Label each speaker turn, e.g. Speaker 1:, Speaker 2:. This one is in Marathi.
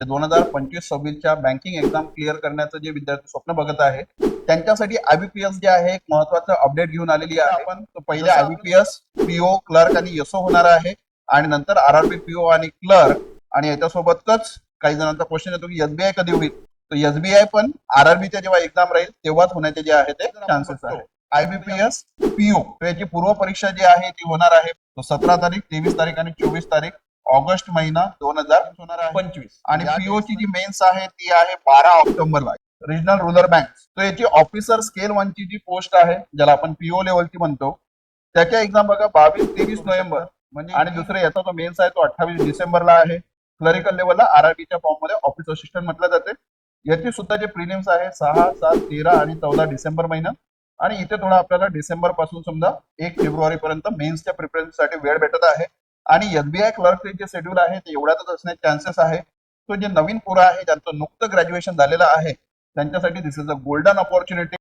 Speaker 1: 2025-26च्या बँकिंग एक्झाम क्लिअर करण्याचं जे विद्यार्थी स्वप्न बघत आहे त्यांच्यासाठी आयबीपीएस जे आहे एक महत्वाचं अपडेट घेऊन आलेली आहे. आपण पहिले आयबीपीएस पीओ क्लर्क आणि एसओ होणार आहे आणि नंतर आरआरबी पीओ आणि क्लर्क. आणि याच्यासोबतच काही जणांचा क्वेश्चन येतो की एसबीआय कधी होईल, तर एसबीआय पण आरआरबीच्या जेव्हा एक्झाम राहील तेव्हाच होण्याचे जे आहे ते चान्सेस आहे. आयबीपीएस पीओ याची पूर्व परीक्षा जी आहे ती होणार आहे 17 तारीख, 23 तारीख आणि 24 तारीख ऑगस्ट महिना 2025. आणि पीओ ची जी मेन्स आहे ती आहे 12 ऑक्टोबरला. रिजनल रुरल बँक तो याची ऑफिसर स्केल 1 ची जी पोस्ट आहे ज्याला आपण पीओ लेवलची म्हणतो त्याच्या एक्झाम बघा 22-23 नोव्हेंबर म्हणजे. आणि दुसरे याचा जो मेन्स आहे तो 28 डिसेंबरला आहे. क्लरिकल लेवलला आरआरबीच्या फॉर्म मध्ये ऑफिस असिस्टंट म्हटलं जाते. याची सुद्धा जे प्रिलिम्स आहे 6, 7, 13 आणि 14 डिसेंबर महिना. आणि इथे थोडा आपल्याला डिसेंबर पासून समजा 1 फेब्रुवारी पर्यंत मेन्सच्या प्रिपरेशनसाठी वेळ भेटत आहे. आणि एसबीआय क्लर्क जे शेड्यूल आहे ते एवढ्यातच असण्याचे चान्सेस आहे. तो जे नवीन पोरं आहे ज्यांचं नुकतं ग्रॅज्युएशन झालेलं आहे त्यांच्यासाठी दिस इज अ गोल्डन ऑपॉर्च्युनिटी.